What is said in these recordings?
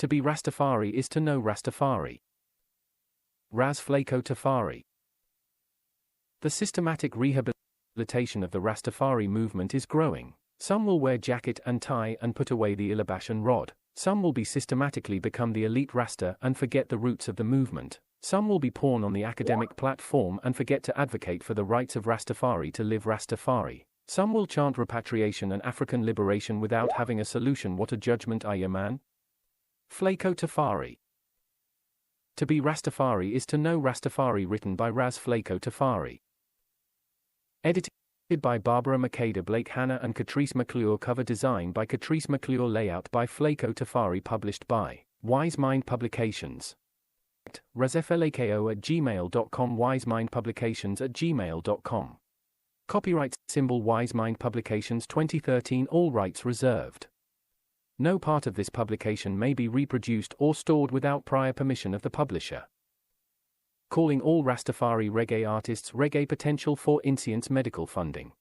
To be Rastafari is to know Rastafari. Ras Flako Tafari. The systematic rehabilitation of the Rastafari movement is growing. Some will wear jacket and tie and put away the ilabash and rod. Some will be systematically become the elite Rasta and forget the roots of the movement. Some will be porn on the academic platform and forget to advocate for the rights of Rastafari to live Rastafari. Some will chant repatriation and African liberation without having a solution. What a judgment, aye man? Flako Tafari. To be Rastafari is to know Rastafari. Written by Ras Flako Tafari. Edited by Barbara Makeda Blake Hanna and Catrice McClure. Cover design by Catrice McClure. Layout by Flako Tafari. Published by Wise Mind Publications. razeflako@gmail.com wisemindpublications@gmail.com. Copyright symbol Wise Mind Publications 2013. All rights reserved. No part of this publication may be reproduced or stored without prior permission of the publisher. Calling all Rastafari reggae artists. Reggae potential for Incents medical funding.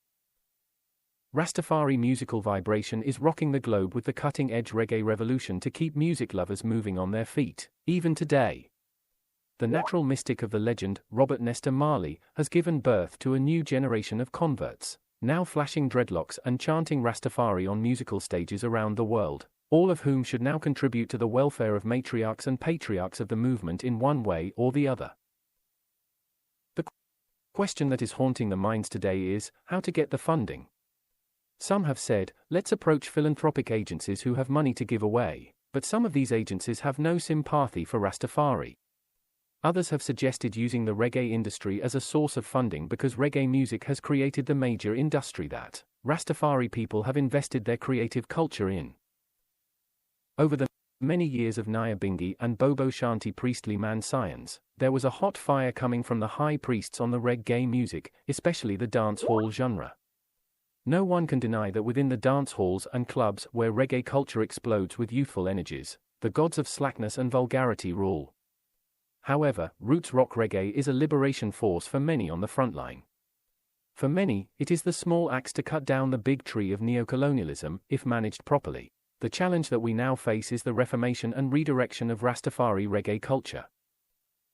Rastafari musical vibration is rocking the globe with the cutting-edge reggae revolution to keep music lovers moving on their feet, even today. The natural mystic of the legend, Robert Nesta Marley, has given birth to a new generation of converts, now flashing dreadlocks and chanting Rastafari on musical stages around the world, all of whom should now contribute to the welfare of matriarchs and patriarchs of the movement in one way or the other. The question that is haunting the minds today is, how to get the funding. Some have said, let's approach philanthropic agencies who have money to give away, but some of these agencies have no sympathy for Rastafari. Others have suggested using the reggae industry as a source of funding because reggae music has created the major industry that Rastafari people have invested their creative culture in. Over the many years of Nyabingi and Bobo Shanti priestly man science, there was a hot fire coming from the high priests on the reggae music, especially the dance hall genre. No one can deny that within the dance halls and clubs where reggae culture explodes with youthful energies, the gods of slackness and vulgarity rule. However, roots rock reggae is a liberation force for many on the front line. For many, it is the small axe to cut down the big tree of neocolonialism, if managed properly. The challenge that we now face is the reformation and redirection of Rastafari reggae culture.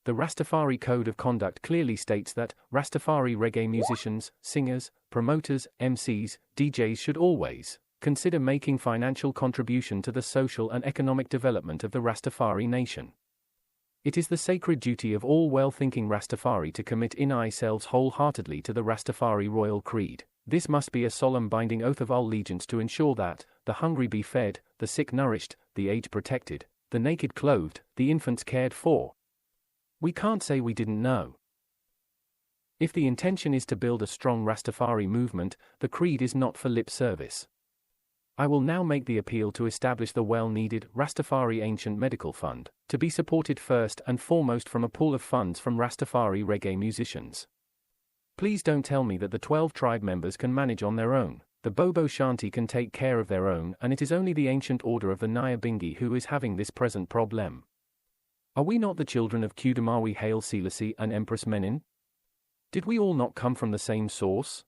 The Rastafari Code of Conduct clearly states that Rastafari reggae musicians, singers, promoters, MCs, DJs should always consider making financial contribution to the social and economic development of the Rastafari nation. It is the sacred duty of all well-thinking Rastafari to commit in ourselves wholeheartedly to the Rastafari royal creed. This must be a solemn binding oath of allegiance to ensure that the hungry be fed, the sick nourished, the aged protected, the naked clothed, the infants cared for. We can't say we didn't know. If the intention is to build a strong Rastafari movement, the creed is not for lip service. I will now make the appeal to establish the well-needed Rastafari Ancient Medical Fund, to be supported first and foremost from a pool of funds from Rastafari reggae musicians. Please don't tell me that the 12 tribe members can manage on their own, the Bobo Shanti can take care of their own, and it is only the ancient order of the Nyabingi who is having this present problem. Are we not the children of Kudamawi Haile Selassie and Empress Menin? Did we all not come from the same source?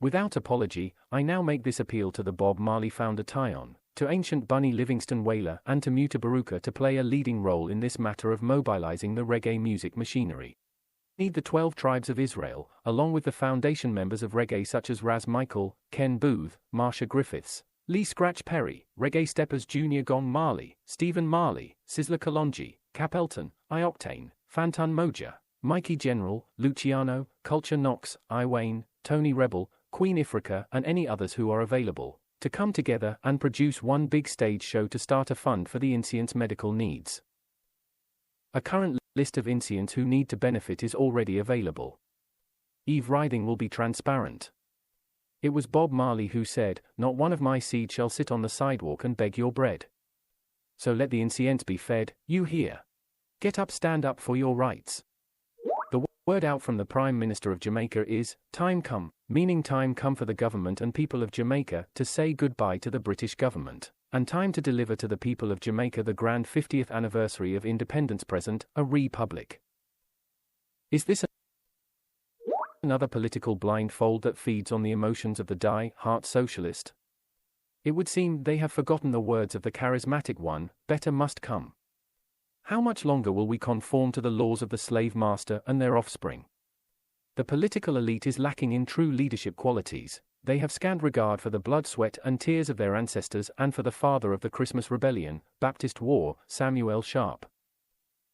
Without apology, I now make this appeal to the Bob Marley founder Tyon, to ancient Bunny Livingston Whaler and to Muta Baruka to play a leading role in this matter of mobilizing the reggae music machinery. Need the 12 tribes of Israel, along with the foundation members of reggae such as Raz Michael, Ken Booth, Marsha Griffiths, Lee Scratch Perry, Reggae Steppers Jr. Gong Marley, Stephen Marley, Sizzla Kalonji, Cap Elton, I-Octane, Fantan Moja, Mikey General, Luciano, Culture Knox, I Wayne, Tony Rebel, Queen Ifrica and any others who are available, to come together and produce one big stage show to start a fund for the Incents medical needs. A current list of Incents who need to benefit is already available. Eve Writhing will be transparent. It was Bob Marley who said, "Not one of my seed shall sit on the sidewalk and beg your bread." So let the Incents be fed, you hear. Get up, stand up for your rights. The word out from the Prime Minister of Jamaica is, time come, meaning time come for the government and people of Jamaica to say goodbye to the British government, and time to deliver to the people of Jamaica the grand 50th anniversary of independence present, a republic. Is this another political blindfold that feeds on the emotions of the die-hard socialist? It would seem they have forgotten the words of the charismatic one, better must come. How much longer will we conform to the laws of the slave master and their offspring? The political elite is lacking in true leadership qualities. They have scant regard for the blood, sweat, and tears of their ancestors and for the father of the Christmas Rebellion, Baptist War, Samuel Sharp.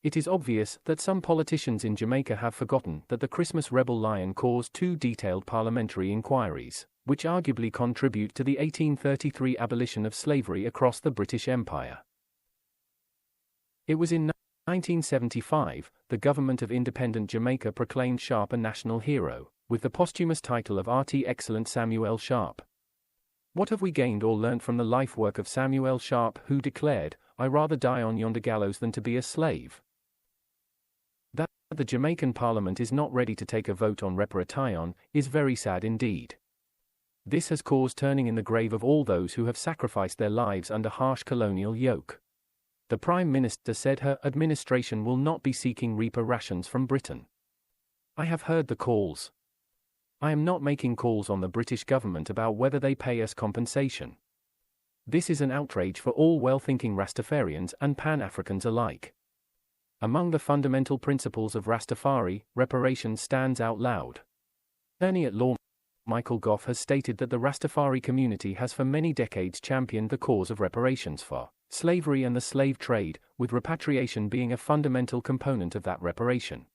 It is obvious that some politicians in Jamaica have forgotten that the Christmas Rebel Lion caused 2 detailed parliamentary inquiries, which arguably contribute to the 1833 abolition of slavery across the British Empire. It was in 1975, the government of independent Jamaica proclaimed Sharp a national hero, with the posthumous title of RT Excellent Samuel Sharp. What have we gained or learnt from the life work of Samuel Sharp, who declared, "I rather die on yonder gallows than to be a slave"? That the Jamaican Parliament is not ready to take a vote on reparation is very sad indeed. This has caused turning in the grave of all those who have sacrificed their lives under harsh colonial yoke. The Prime Minister said her administration will not be seeking reaper rations from Britain. I have heard the calls. I am not making calls on the British government about whether they pay us compensation. This is an outrage for all well-thinking Rastafarians and Pan-Africans alike. Among the fundamental principles of Rastafari, reparations stands out loud. Attorney at law Michael Goff has stated that the Rastafari community has for many decades championed the cause of reparations for slavery and the slave trade, with repatriation being a fundamental component of that reparation.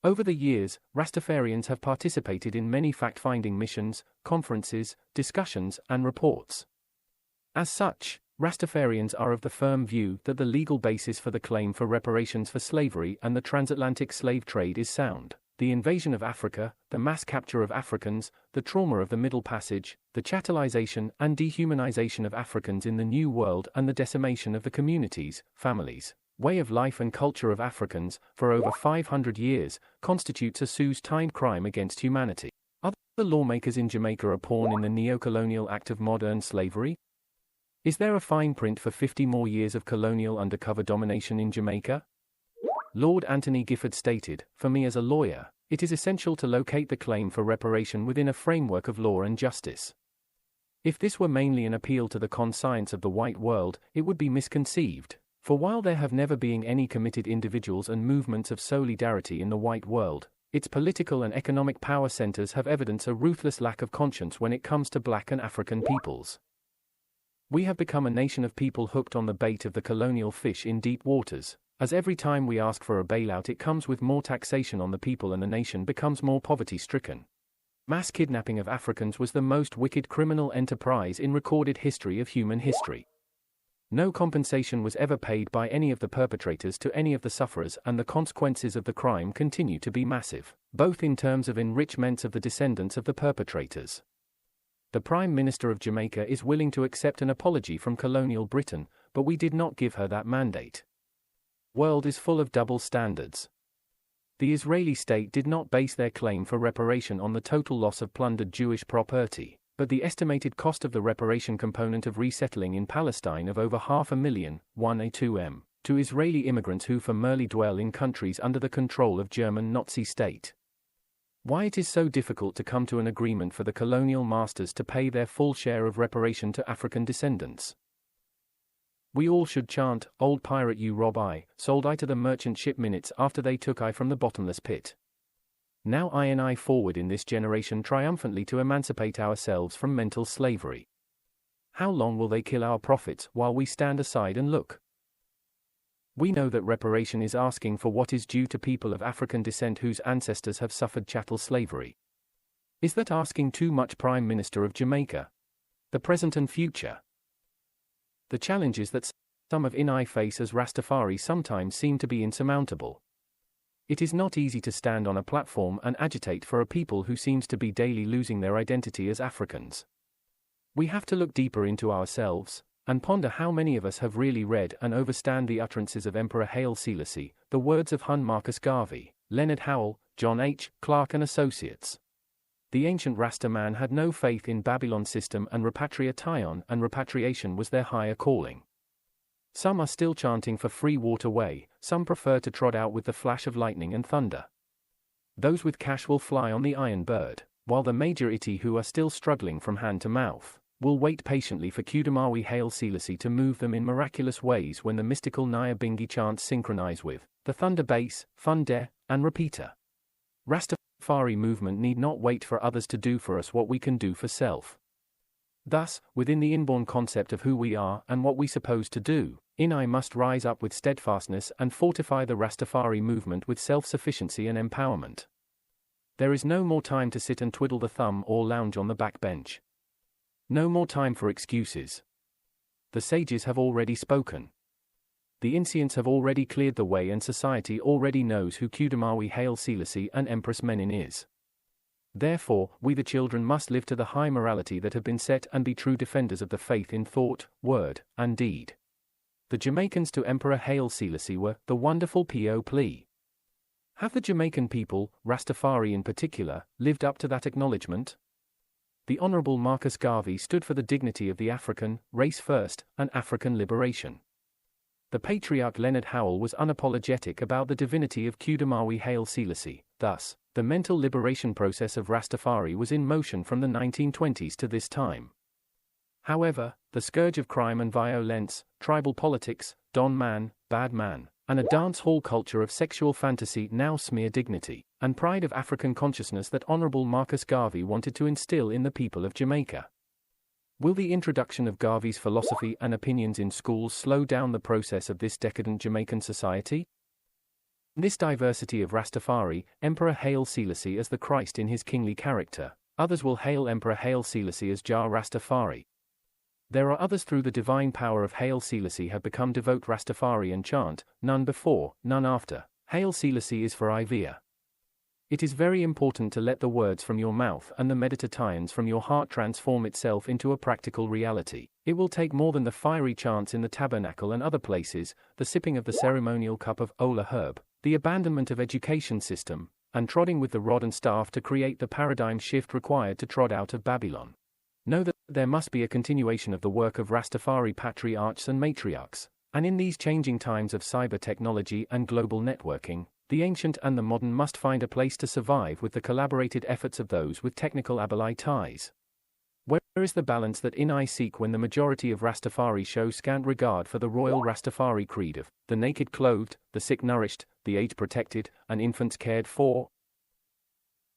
Over the years, Rastafarians have participated in many fact-finding missions, conferences, discussions, and reports. As such, Rastafarians are of the firm view that the legal basis for the claim for reparations for slavery and the transatlantic slave trade is sound. The invasion of Africa, the mass capture of Africans, the trauma of the Middle Passage, the chattelization and dehumanization of Africans in the New World and the decimation of the communities, families, way of life and culture of Africans, for over 500 years, constitutes a suicide crime against humanity. Other lawmakers in Jamaica a pawn in the neo-colonial act of modern slavery? Is there a fine print for 50 more years of colonial undercover domination in Jamaica? Lord Anthony Gifford stated, "For me as a lawyer, it is essential to locate the claim for reparation within a framework of law and justice. If this were mainly an appeal to the conscience of the white world, it would be misconceived, for while there have never been any committed individuals and movements of solidarity in the white world, its political and economic power centers have evidenced a ruthless lack of conscience when it comes to black and African peoples. We have become a nation of people hooked on the bait of the colonial fish in deep waters, as every time we ask for a bailout it comes with more taxation on the people and the nation becomes more poverty-stricken. Mass kidnapping of Africans was the most wicked criminal enterprise in recorded history of human history. No compensation was ever paid by any of the perpetrators to any of the sufferers, and the consequences of the crime continue to be massive, both in terms of enrichment of the descendants of the perpetrators. The Prime Minister of Jamaica is willing to accept an apology from colonial Britain, but we did not give her that mandate. World is full of double standards. The Israeli state did not base their claim for reparation on the total loss of plundered Jewish property, but the estimated cost of the reparation component of resettling in Palestine of over 500,000, 1A2M, to Israeli immigrants who formerly dwell in countries under the control of German Nazi state. Why it is so difficult to come to an agreement for the colonial masters to pay their full share of reparation to African descendants. We all should chant, "Old pirate you rob I, sold I to the merchant ship minutes after they took I from the bottomless pit." Now I and I forward in this generation triumphantly to emancipate ourselves from mental slavery. How long will they kill our prophets while we stand aside and look? We know that reparation is asking for what is due to people of African descent whose ancestors have suffered chattel slavery. Is that asking too much, Prime Minister of Jamaica? The present and future. The challenges that some of I face as Rastafari sometimes seem to be insurmountable. It is not easy to stand on a platform and agitate for a people who seems to be daily losing their identity as Africans. We have to look deeper into ourselves, and ponder how many of us have really read and understand the utterances of Emperor Haile Selassie, the words of Hun Marcus Garvey, Leonard Howell, John H. Clarke and Associates. The ancient Rasta man had no faith in Babylon's system and repatriation was their higher calling. Some are still chanting for free water way, some prefer to trot out with the flash of lightning and thunder. Those with cash will fly on the iron bird, while the majority who are still struggling from hand to mouth, will wait patiently for Kudamawi Haile Selassie to move them in miraculous ways when the mystical Nyabingi chants synchronize with the thunder bass, funde, and repeater. Rastafari movement need not wait for others to do for us what we can do for self. Thus, within the inborn concept of who we are and what we suppose to do, I must rise up with steadfastness and fortify the Rastafari movement with self-sufficiency and empowerment. There is no more time to sit and twiddle the thumb or lounge on the back bench. No more time for excuses. The sages have already spoken. The Incents have already cleared the way and society already knows who Kudamawi Haile Selassie and Empress Menen is. Therefore, we the children must live to the high morality that have been set and be true defenders of the faith in thought, word, and deed. The Jamaicans to Emperor Haile Selassie were the wonderful plea. Have the Jamaican people, Rastafari in particular, lived up to that acknowledgement? The Honourable Marcus Garvey stood for the dignity of the African, race first, and African liberation. The patriarch Leonard Howell was unapologetic about the divinity of Kudamawi Haile Selassie. Thus, the mental liberation process of Rastafari was in motion from the 1920s to this time. However, the scourge of crime and violence, tribal politics, don man, bad man, and a dance hall culture of sexual fantasy now smear dignity and pride of African consciousness that Honourable Marcus Garvey wanted to instill in the people of Jamaica. Will the introduction of Garvey's philosophy and opinions in schools slow down the process of this decadent Jamaican society? This diversity of Rastafari, Emperor Haile Selassie as the Christ in his kingly character, others will hail Emperor Haile Selassie as Jah Rastafari. There are others through the divine power of Haile Selassie have become devout Rastafari and chant, none before, none after, Haile Selassie is for Ivia. It is very important to let the words from your mouth and the meditations from your heart transform itself into a practical reality. It will take more than the fiery chants in the tabernacle and other places, the sipping of the ceremonial cup of Ola herb, the abandonment of education system, and trodding with the rod and staff to create the paradigm shift required to trod out of Babylon. Know that there must be a continuation of the work of Rastafari patriarchs and matriarchs, and in these changing times of cyber technology and global networking, the ancient and the modern must find a place to survive with the collaborated efforts of those with technical ally ties. Where is the balance that I seek when the majority of Rastafari show scant regard for the royal Rastafari creed of the naked clothed, the sick nourished, the aged protected, and infants cared for?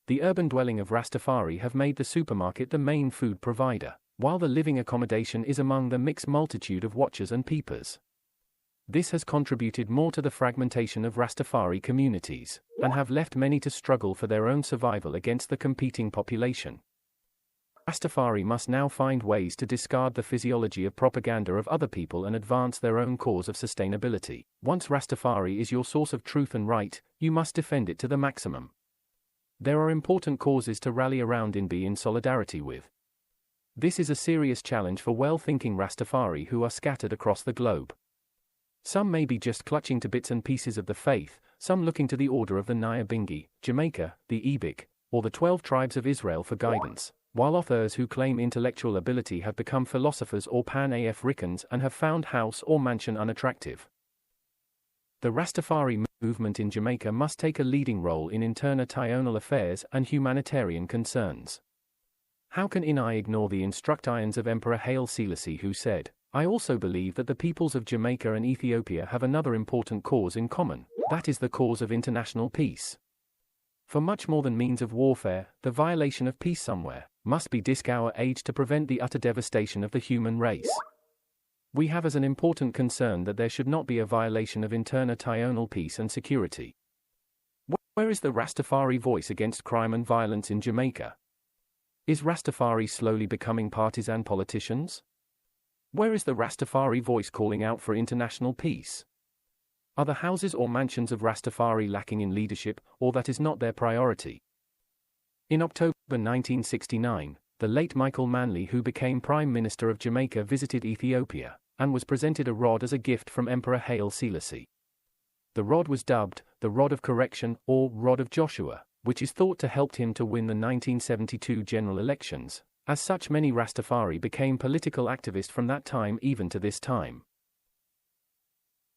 The urban dwelling of Rastafari have made the supermarket the main food provider, while the living accommodation is among the mixed multitude of watchers and peepers. This has contributed more to the fragmentation of Rastafari communities, and have left many to struggle for their own survival against the competing population. Rastafari must now find ways to discard the physiology of propaganda of other people and advance their own cause of sustainability. Once Rastafari is your source of truth and right, you must defend it to the maximum. There are important causes to rally around and be in solidarity with. This is a serious challenge for well-thinking Rastafari who are scattered across the globe. Some may be just clutching to bits and pieces of the faith, some looking to the order of the Nyabingi, Jamaica, the Ebik, or the 12 tribes of Israel for guidance, while others who claim intellectual ability have become philosophers or Pan-Africans and have found house or mansion unattractive. The Rastafari movement in Jamaica must take a leading role in international affairs and humanitarian concerns. How can I ignore the instructions of Emperor Haile Selassie who said, "I also believe that the peoples of Jamaica and Ethiopia have another important cause in common, that is the cause of international peace. For much more than means of warfare, the violation of peace somewhere must be our age to prevent the utter devastation of the human race. We have as an important concern that there should not be a violation of international peace and security." Where is the Rastafari voice against crime and violence in Jamaica? Is Rastafari slowly becoming partisan politicians? Where is the Rastafari voice calling out for international peace? Are the houses or mansions of Rastafari lacking in leadership, or that is not their priority? In October 1969, the late Michael Manley, who became Prime Minister of Jamaica, visited Ethiopia, and was presented a rod as a gift from Emperor Haile Selassie. The rod was dubbed the Rod of Correction, or Rod of Joshua, which is thought to help him to win the 1972 general elections. As such, many Rastafari became political activists from that time even to this time.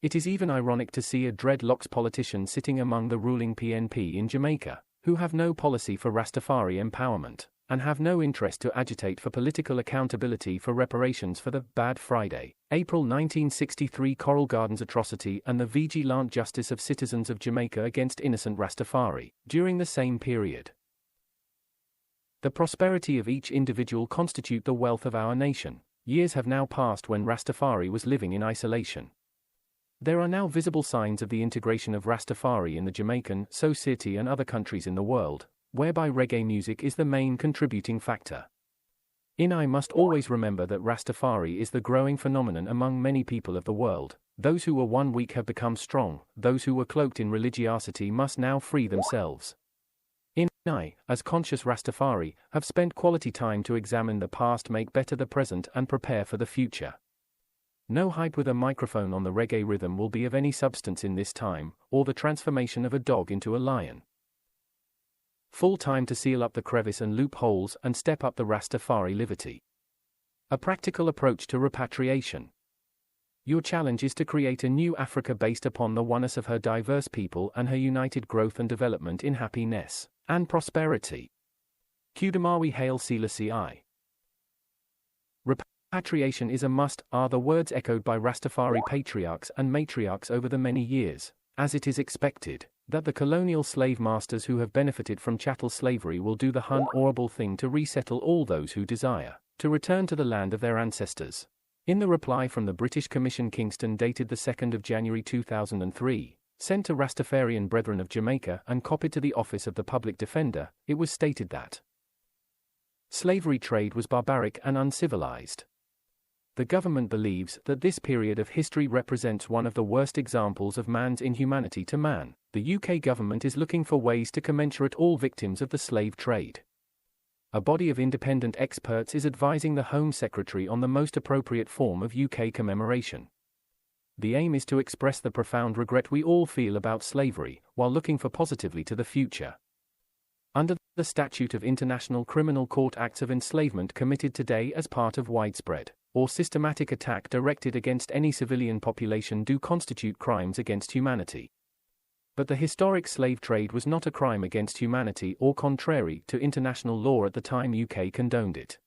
It is even ironic to see a dreadlocks politician sitting among the ruling PNP in Jamaica, who have no policy for Rastafari empowerment, and have no interest to agitate for political accountability for reparations for the Bad Friday, April 1963 Coral Gardens atrocity and the vigilant justice of citizens of Jamaica against innocent Rastafari, during the same period. The prosperity of each individual constitute the wealth of our nation. Years have now passed when Rastafari was living in isolation. There are now visible signs of the integration of Rastafari in the Jamaican society and other countries in the world, whereby reggae music is the main contributing factor. I must always remember that Rastafari is the growing phenomenon among many people of the world. Those who were one weak have become strong, those who were cloaked in religiosity must now free themselves. I, as conscious Rastafari, have spent quality time to examine the past, make better the present and prepare for the future. No hype with a microphone on the reggae rhythm will be of any substance in this time, or the transformation of a dog into a lion. Full time to seal up the crevice and loopholes and step up the Rastafari liberty. A practical approach to repatriation. Your challenge is to create a new Africa based upon the oneness of her diverse people and her united growth and development in happiness and prosperity. Kudamawi Haile Selassie I. Repatriation is a must, are the words echoed by Rastafari patriarchs and matriarchs over the many years, as it is expected that the colonial slave masters who have benefited from chattel slavery will do the honorable thing to resettle all those who desire to return to the land of their ancestors. In the reply from the British Commission Kingston dated the 2nd of January 2003, sent to Rastafarian Brethren of Jamaica and copied to the Office of the Public Defender, it was stated that slavery trade was barbaric and uncivilized. The government believes that this period of history represents one of the worst examples of man's inhumanity to man. The UK government is looking for ways to commensurate all victims of the slave trade. A body of independent experts is advising the Home Secretary on the most appropriate form of UK commemoration. The aim is to express the profound regret we all feel about slavery, while looking for positively to the future. Under the Statute of International Criminal Court, acts of enslavement committed today as part of widespread or systematic attack directed against any civilian population do constitute crimes against humanity. But the historic slave trade was not a crime against humanity or contrary to international law at the time UK condoned it.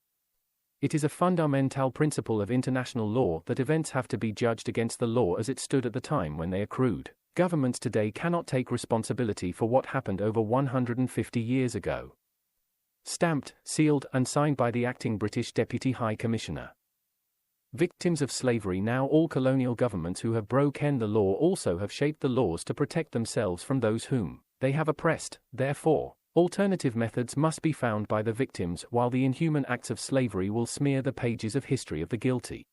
It is a fundamental principle of international law that events have to be judged against the law as it stood at the time when they accrued. Governments today cannot take responsibility for what happened over 150 years ago. Stamped, sealed, and signed by the acting British Deputy High Commissioner. Victims of slavery. Now all colonial governments who have broken the law also have shaped the laws to protect themselves from those whom they have oppressed. Therefore, alternative methods must be found by the victims, while the inhuman acts of slavery will smear the pages of history of the guilty.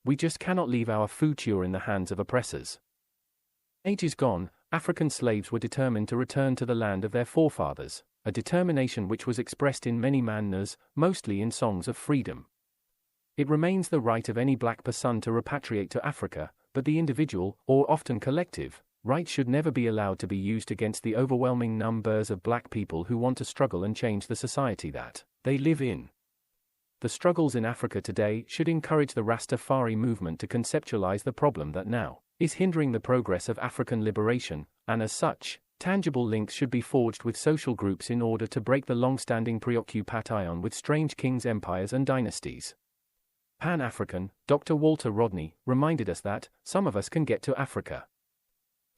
We just cannot leave our future in the hands of oppressors. Ages gone, African slaves were determined to return to the land of their forefathers, a determination which was expressed in many manners, mostly in songs of freedom. It remains the right of any black person to repatriate to Africa, but the individual, or often collective, right should never be allowed to be used against the overwhelming numbers of black people who want to struggle and change the society that they live in. The struggles in Africa today should encourage the Rastafari movement to conceptualize the problem that now is hindering the progress of African liberation, and as such, tangible links should be forged with social groups in order to break the long-standing preoccupation with strange kings, empires and dynasties. Pan-African, Dr. Walter Rodney, reminded us that some of us can get to Africa.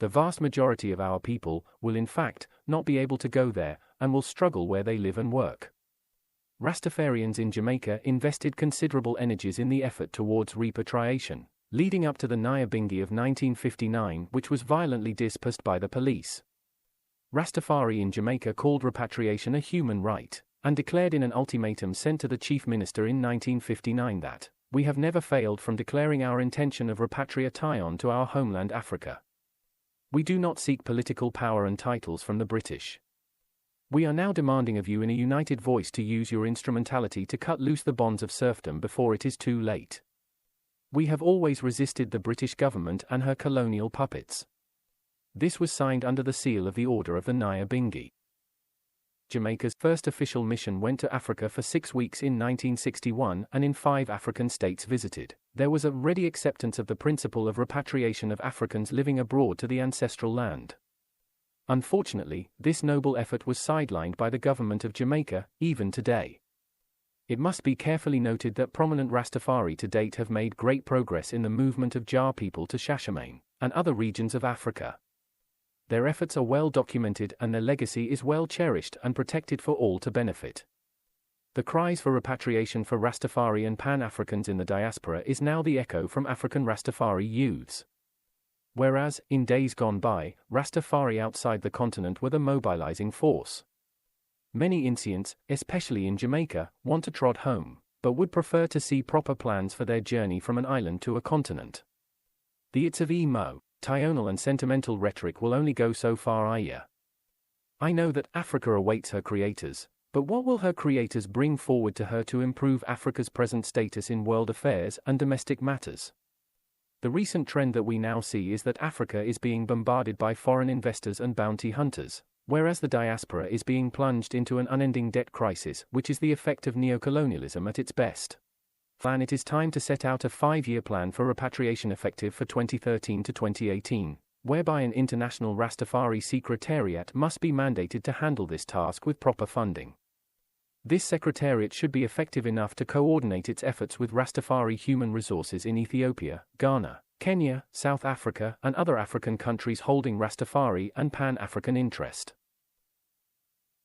The vast majority of our people will in fact not be able to go there, and will struggle where they live and work. Rastafarians in Jamaica invested considerable energies in the effort towards repatriation, leading up to the Nyabingi of 1959, which was violently dispersed by the police. Rastafari in Jamaica called repatriation a human right, and declared in an ultimatum sent to the Chief Minister in 1959 that, "We have never failed from declaring our intention of repatriation to our homeland Africa. We do not seek political power and titles from the British. We are now demanding of you in a united voice to use your instrumentality to cut loose the bonds of serfdom before it is too late. We have always resisted the British government and her colonial puppets." This was signed under the seal of the Order of the Nyabingi. Jamaica's first official mission went to Africa for 6 weeks in 1961 and in 5 African states visited. There was a ready acceptance of the principle of repatriation of Africans living abroad to the ancestral land. Unfortunately, this noble effort was sidelined by the government of Jamaica, even today. It must be carefully noted that prominent Rastafari to date have made great progress in the movement of Jah people to Shashamane and other regions of Africa. Their efforts are well documented and their legacy is well cherished and protected for all to benefit. The cries for repatriation for Rastafari and Pan-Africans in the diaspora is now the echo from African Rastafari youths. Whereas, in days gone by, Rastafari outside the continent were the mobilizing force. Many Incents, especially in Jamaica, want to trot home, but would prefer to see proper plans for their journey from an island to a continent. The It's of emo, tonal and sentimental rhetoric will only go so far. I know that Africa awaits her creators, but what will her creators bring forward to her to improve Africa's present status in world affairs and domestic matters? The recent trend that we now see is that Africa is being bombarded by foreign investors and bounty hunters, whereas the diaspora is being plunged into an unending debt crisis, which is the effect of neocolonialism at its best. It is time to set out a 5-year plan for repatriation effective for 2013 to 2018, whereby an international Rastafari secretariat must be mandated to handle this task with proper funding. This secretariat should be effective enough to coordinate its efforts with Rastafari human resources in Ethiopia, Ghana, Kenya, South Africa, and other African countries holding Rastafari and Pan-African interest.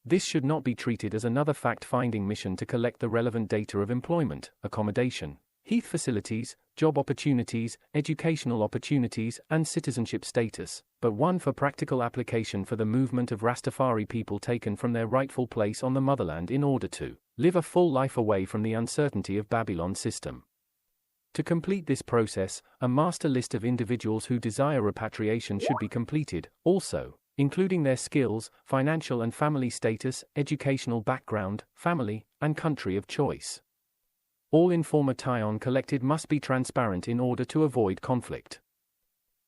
This should not be treated as another fact-finding mission to collect the relevant data of employment, accommodation, heath facilities, job opportunities, educational opportunities, and citizenship status, but one for practical application for the movement of Rastafari people taken from their rightful place on the motherland in order to live a full life away from the uncertainty of Babylon system. To complete this process, a master list of individuals who desire repatriation should be completed, also, including their skills, financial and family status, educational background, family, and country of choice. All information collected must be transparent in order to avoid conflict.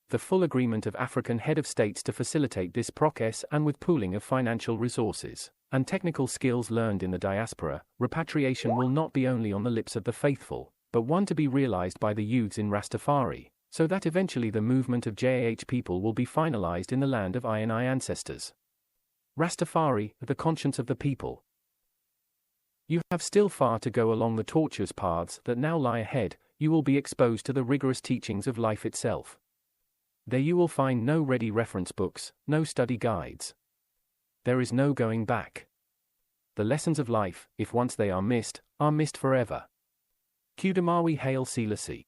The full agreement of African head of states to facilitate this process and with pooling of financial resources and technical skills learned in the diaspora, repatriation will not be only on the lips of the faithful, but one to be realized by the youths in Rastafari, so that eventually the movement of JAH people will be finalized in the land of I ancestors. Rastafari, the conscience of the people. You have still far to go along the tortuous paths that now lie ahead. You will be exposed to the rigorous teachings of life itself. There you will find no ready reference books, no study guides. There is no going back. The lessons of life, if once they are missed forever. Qdamawi Haile Selassie.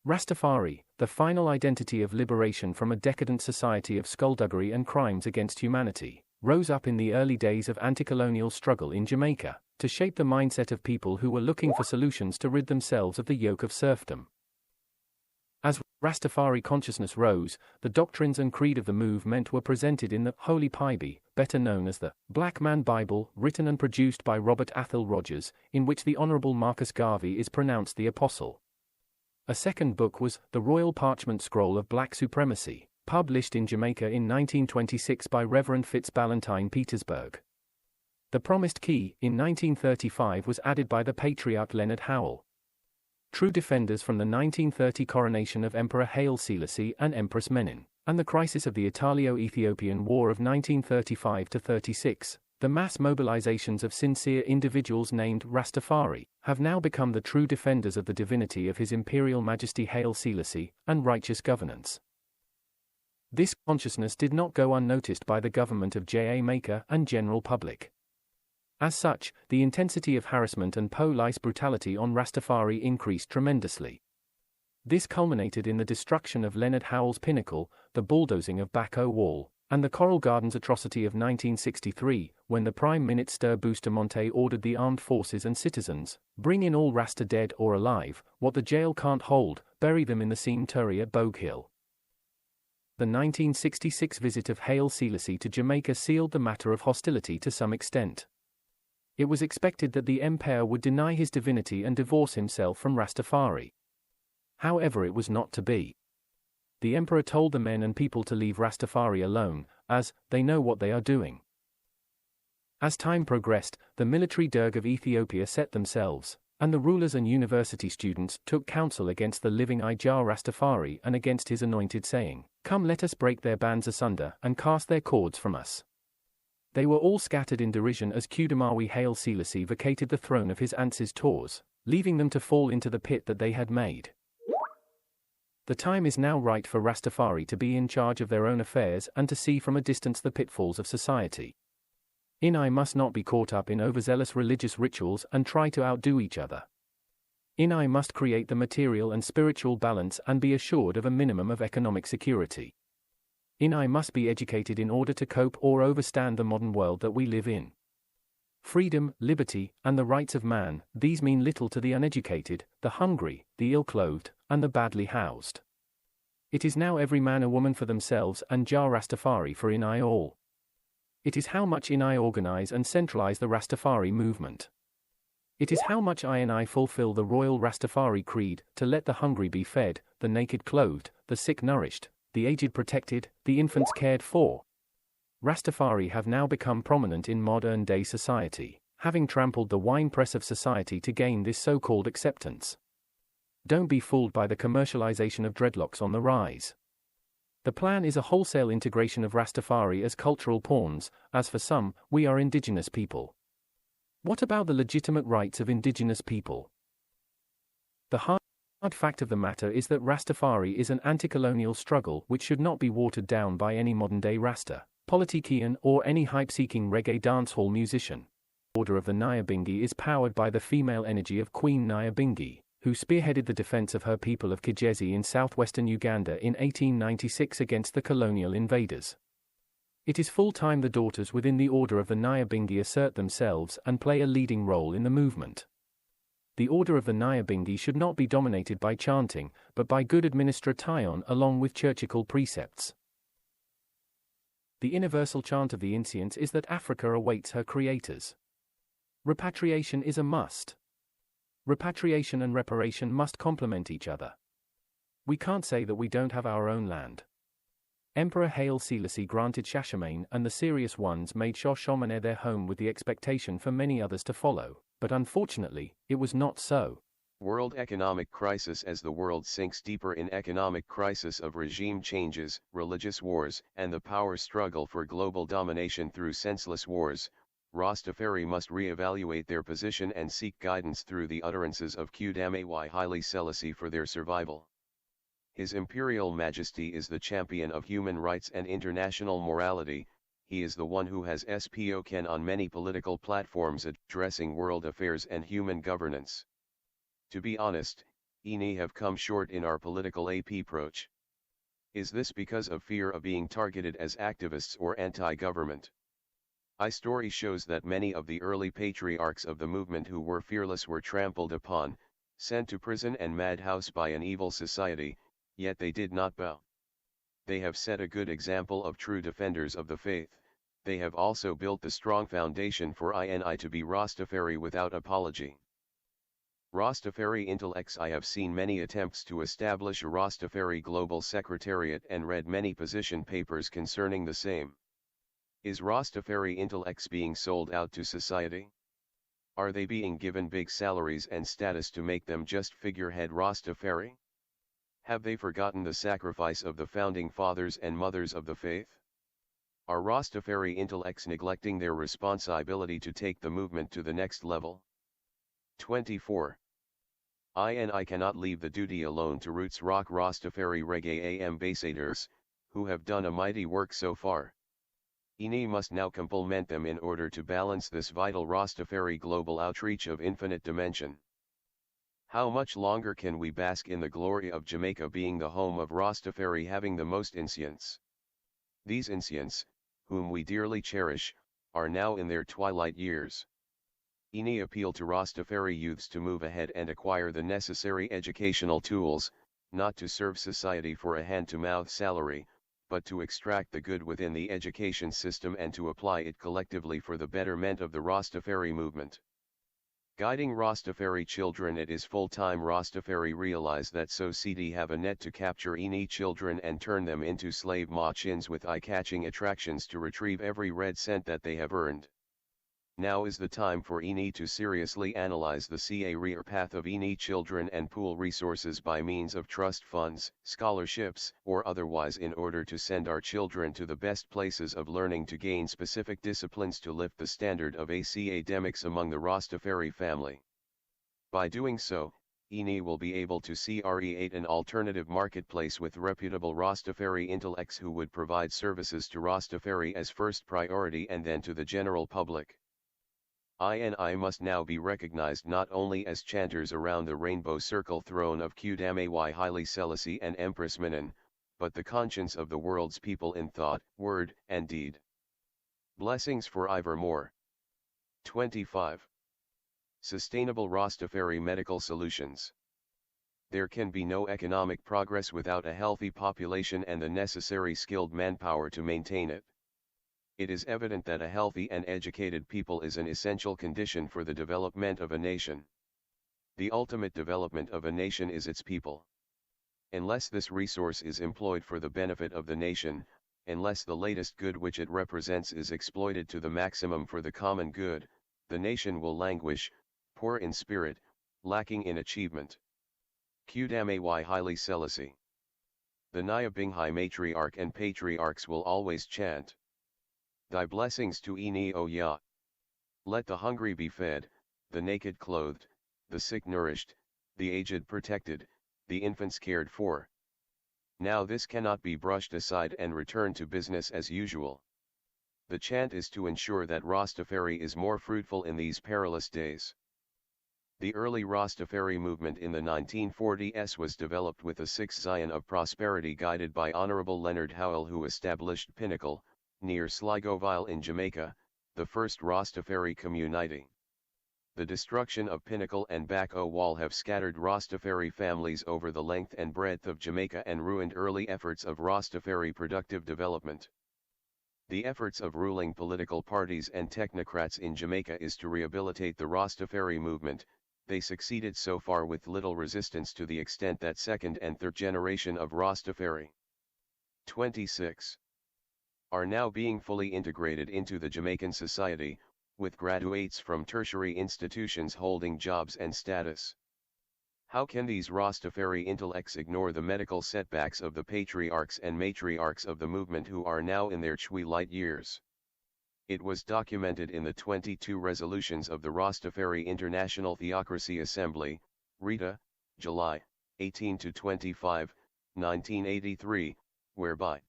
Rastafari, the final identity of liberation from a decadent society of skullduggery and crimes against humanity, rose up in the early days of anti-colonial struggle in Jamaica, to shape the mindset of people who were looking for solutions to rid themselves of the yoke of serfdom. As Rastafari consciousness rose, the doctrines and creed of the movement were presented in the Holy Bible, better known as the Black Man Bible, written and produced by Robert Athel Rogers, in which the Honorable Marcus Garvey is pronounced the Apostle. A second book was The Royal Parchment Scroll of Black Supremacy, published in Jamaica in 1926 by Reverend Fitzballantyne Petersburg. The Promised Key, in 1935, was added by the Patriarch Leonard Howell. True defenders from the 1930 coronation of Emperor Haile Selassie and Empress Menin, and the crisis of the Italo-Ethiopian War of 1935-36, the mass mobilizations of sincere individuals named Rastafari have now become the true defenders of the divinity of His Imperial Majesty Haile Selassie and righteous governance. This consciousness did not go unnoticed by the government of Jamaica and general public. As such, the intensity of harassment and police brutality on Rastafari increased tremendously. This culminated in the destruction of Leonard Howell's pinnacle, the bulldozing of Bacco Wall, and the Coral Gardens atrocity of 1963, when the Prime Minister Bustamante ordered the armed forces and citizens, bring in all Rasta dead or alive, what the jail can't hold, bury them in the cemetery at Bogue Hill. The 1966 visit of Haile Selassie to Jamaica sealed the matter of hostility to some extent. It was expected that the Emperor would deny his divinity and divorce himself from Rastafari. However, it was not to be. The Emperor told the men and people to leave Rastafari alone, as they know what they are doing. As time progressed, the military Derg of Ethiopia set themselves, And the rulers and university students took counsel against the living Ija Rastafari and against his anointed, saying, "Come, let us break their bands asunder and cast their cords from us." They were all scattered in derision as Qudamawi Haile Selassie vacated the throne of his ancestors, leaving them to fall into the pit that they had made. The time is now right for Rastafari to be in charge of their own affairs and to see from a distance the pitfalls of society. Inai must not be caught up in overzealous religious rituals and try to outdo each other. Inai must create the material and spiritual balance and be assured of a minimum of economic security. Inai must be educated in order to cope or overstand the modern world that we live in. Freedom, liberty, and the rights of man, these mean little to the uneducated, the hungry, the ill-clothed, and the badly housed. It is now every man a woman for themselves and Jah Rastafari for Inai all. It is how much Inai organize and centralize the Rastafari movement. It is how much I fulfill the royal Rastafari creed, to let the hungry be fed, the naked clothed, the sick nourished, the aged protected, the infants cared for. Rastafari have now become prominent in modern-day society, having trampled the winepress of society to gain this so-called acceptance. Don't be fooled by the commercialization of dreadlocks on the rise. The plan is a wholesale integration of Rastafari as cultural pawns. As for some, we are indigenous people. What about the legitimate rights of indigenous people? The hard fact of the matter is that Rastafari is an anti-colonial struggle which should not be watered down by any modern-day Rasta, politician or any hype-seeking reggae dancehall musician. The Order of the Nyabingi is powered by the female energy of Queen Nyabingi, who spearheaded the defense of her people of Kigezi in southwestern Uganda in 1896 against the colonial invaders. It is full time the daughters within the Order of the Nyabingi assert themselves and play a leading role in the movement. The Order of the Nyabingi should not be dominated by chanting, but by good administration along with churchical precepts. The universal chant of the Incents is that Africa awaits her creators. Repatriation is a must. Repatriation and reparation must complement each other. We can't say that we don't have our own land. Emperor Haile Selassie granted Shashamane and the serious ones made Shoshomane their home with the expectation for many others to follow, but unfortunately, it was not so. World economic crisis. As the world sinks deeper in economic crisis of regime changes, religious wars, and the power struggle for global domination through senseless wars, Rastafari must re-evaluate their position and seek guidance through the utterances of Qudamawi Haile Selassie for their survival. His Imperial Majesty is the champion of human rights and international morality. He is the one who has spoken on many political platforms addressing world affairs and human governance. To be honest, we have come short in our political approach. Is this because of fear of being targeted as activists or anti-government? Story shows that many of the early patriarchs of the movement who were fearless were trampled upon, sent to prison and madhouse by an evil society, yet they did not bow. They have set a good example of true defenders of the faith. They have also built the strong foundation for INI to be Rastafari without apology. Rastafari intellects. I have seen many attempts to establish a Rastafari Global Secretariat and read many position papers concerning the same. Is Rastafari intellects being sold out to society? Are they being given big salaries and status to make them just figurehead Rastafari? Have they forgotten the sacrifice of the founding fathers and mothers of the faith? Are Rastafari intellects neglecting their responsibility to take the movement to the next level? 24. I cannot leave the duty alone to roots rock Rastafari reggae ambassadors, who have done a mighty work so far. INI must now complement them in order to balance this vital Rastafari global outreach of infinite dimension. How much longer can we bask in the glory of Jamaica being the home of Rastafari, having the most Incents? These Incents, whom we dearly cherish, are now in their twilight years. INI appeal to Rastafari youths to move ahead and acquire the necessary educational tools, not to serve society for a hand-to-mouth salary, but to extract the good within the education system and to apply it collectively for the betterment of the Rastafari movement. Guiding Rastafari children. It is full-time Rastafari realize that society have a net to capture INI children and turn them into slave machines with eye-catching attractions to retrieve every red cent that they have earned. Now is the time for INI to seriously analyze the career path of INI children and pool resources by means of trust funds, scholarships, or otherwise in order to send our children to the best places of learning to gain specific disciplines to lift the standard of academics among the Rastafari family. By doing so, INI will be able to create an alternative marketplace with reputable Rastafari intellects who would provide services to Rastafari as first priority and then to the general public. INI must now be recognized not only as chanters around the rainbow circle throne of Qdamay Haile Selassie and Empress Menen, but the conscience of the world's people in thought, word, and deed. Blessings for evermore. 25. Sustainable Rastafari Medical Solutions. There can be no economic progress without a healthy population and the necessary skilled manpower to maintain it. It is evident that a healthy and educated people is an essential condition for the development of a nation. The ultimate development of a nation is its people. Unless this resource is employed for the benefit of the nation, unless the latest good which it represents is exploited to the maximum for the common good, the nation will languish, poor in spirit, lacking in achievement. Qdamay Haile Selassie. The Nyabinghi matriarch and patriarchs will always chant. Thy blessings to INI O Yah. Let the hungry be fed, the naked clothed, the sick nourished, the aged protected, the infants cared for. Now this cannot be brushed aside and returned to business as usual. The chant is to ensure that Rastafari is more fruitful in these perilous days. The early Rastafari movement in the 1940s was developed with a sixth Zion of prosperity guided by Honorable Leonard Howell, who established Pinnacle, near Sligoville in Jamaica, the first Rastafari community. The destruction of Pinnacle and Back-O Wall have scattered Rastafari families over the length and breadth of Jamaica and ruined early efforts of Rastafari productive development. The efforts of ruling political parties and technocrats in Jamaica is to rehabilitate the Rastafari movement. They succeeded so far with little resistance to the extent that second and third generation of Rastafari 26 are now being fully integrated into the Jamaican society, with graduates from tertiary institutions holding jobs and status. How can these Rastafari intellects ignore the medical setbacks of the patriarchs and matriarchs of the movement who are now in their twilight years? It was documented in the 22 resolutions of the Rastafari International Theocracy Assembly, RITA, July 18-25, 1983, whereby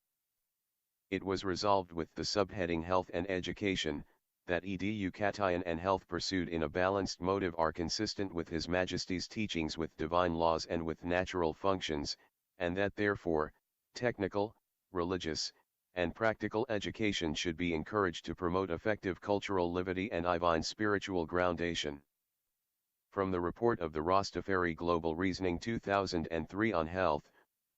it was resolved with the subheading Health and Education, that education and health pursued in a balanced motive are consistent with His Majesty's teachings with divine laws and with natural functions, and that therefore, technical, religious, and practical education should be encouraged to promote effective cultural liberty and divine spiritual groundation. From the report of the Rastafari Global Reasoning 2003 on Health,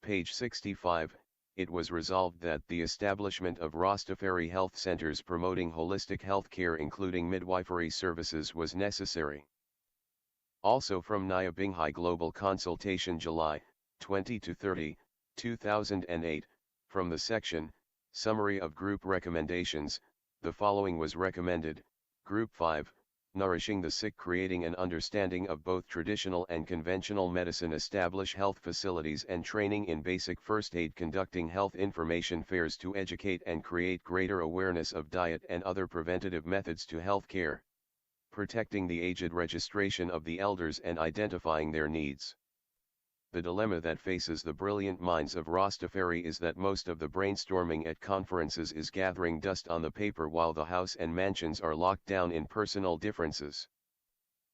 page 65, it was resolved that the establishment of Rastafari health centers promoting holistic health care including midwifery services was necessary. Also from Nyabinghi Global Consultation July 20-30, 2008, from the section, Summary of Group Recommendations, the following was recommended: Group 5, Nourishing the Sick, creating an understanding of both traditional and conventional medicine, establish health facilities and training in basic first aid, conducting health information fairs to educate and create greater awareness of diet and other preventative methods to health care, protecting the aged, registration of the elders and identifying their needs. The dilemma that faces the brilliant minds of Rastafari is that most of the brainstorming at conferences is gathering dust on the paper while the house and mansions are locked down in personal differences.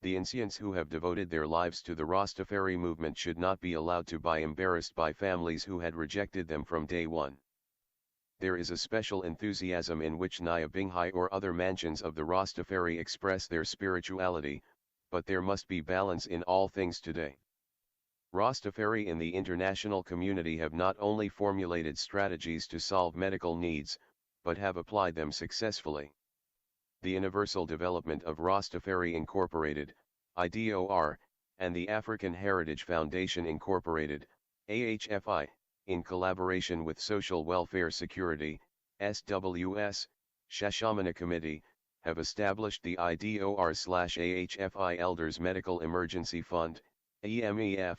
The Incents who have devoted their lives to the Rastafari movement should not be allowed to be embarrassed by families who had rejected them from day one. There is a special enthusiasm in which Nyabinghi or other mansions of the Rastafari express their spirituality, but there must be balance in all things today. Rastafari in the international community have not only formulated strategies to solve medical needs, but have applied them successfully. The Universal Development of Rastafari Incorporated, IDOR, and the African Heritage Foundation Incorporated, AHFI, in collaboration with Social Welfare Security, SWS, Shashamana Committee, have established the IDOR/AHFI Elders Medical Emergency Fund, EMEF,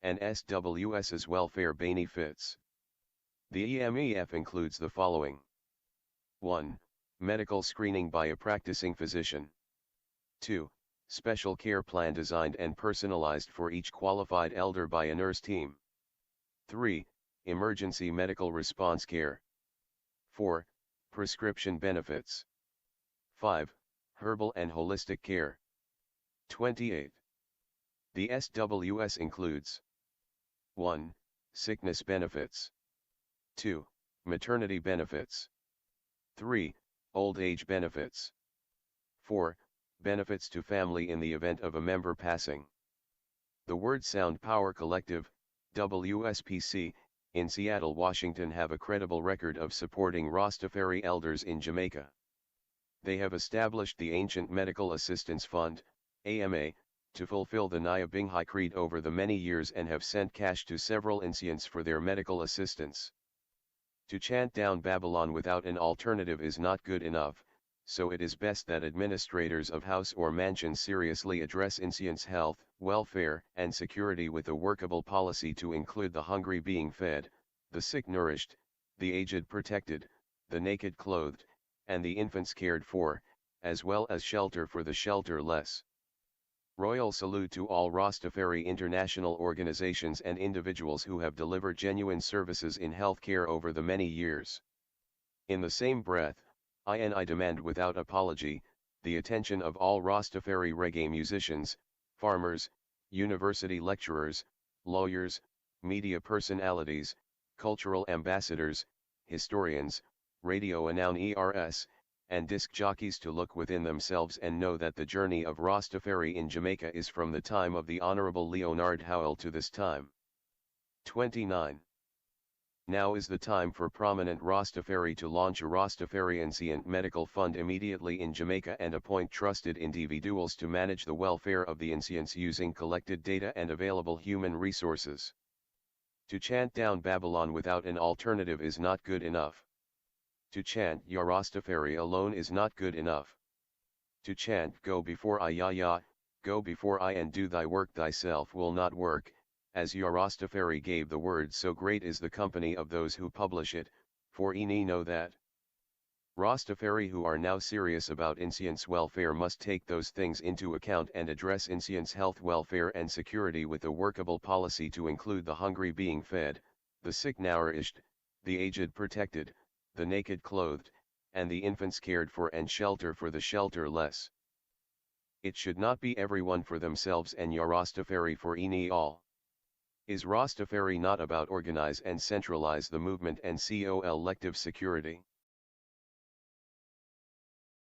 and SWS's welfare benefits. The EMEF includes the following. 1. Medical screening by a practicing physician. 2. Special care plan designed and personalized for each qualified elder by a nurse team. 3. Emergency medical response care. 4. Prescription benefits. 5. Herbal and holistic care. 28. The SWS includes 1. Sickness benefits. 2. Maternity benefits. 3. Old age benefits. 4. Benefits to family in the event of a member passing. The Word Sound Power Collective, WSPC, in Seattle, Washington have a credible record of supporting Rastafari elders in Jamaica. They have established the Ancient Medical Assistance Fund, AMA, to fulfill the Nyabinghi Creed over the many years and have sent cash to several Incents for their medical assistance. To chant down Babylon without an alternative is not good enough, so it is best that administrators of house or mansions seriously address Incients' health, welfare, and security with a workable policy to include the hungry being fed, the sick nourished, the aged protected, the naked clothed, and the infants cared for, as well as shelter for the shelterless. Royal salute to all Rastafari international organizations and individuals who have delivered genuine services in healthcare over the many years. In the same breath, I demand without apology, the attention of all Rastafari reggae musicians, farmers, university lecturers, lawyers, media personalities, cultural ambassadors, historians, radio announcers, and disc jockeys to look within themselves and know that the journey of Rastafari in Jamaica is from the time of the Honorable Leonard Howell to this time. 29. Now is the time for prominent Rastafari to launch a Rastafari Incient Medical Fund immediately in Jamaica and appoint trusted individuals to manage the welfare of the Incients using collected data and available human resources. To chant down Babylon without an alternative is not good enough. To chant Ya Rastafari alone is not good enough. To chant Go before I Ya Ya, go before I and do thy work thyself will not work, as Ya Rastafari gave the word, so great is the company of those who publish it, for any know that. Rastafari who are now serious about Incients' welfare must take those things into account and address Incients' health, welfare and security with a workable policy to include the hungry being fed, the sick nourished, the aged protected, the naked clothed, and the infants cared for and shelter for the shelterless. It should not be everyone for themselves and Ya Rastafari for any all. Is Rastafari not about organize and centralize the movement and collective security?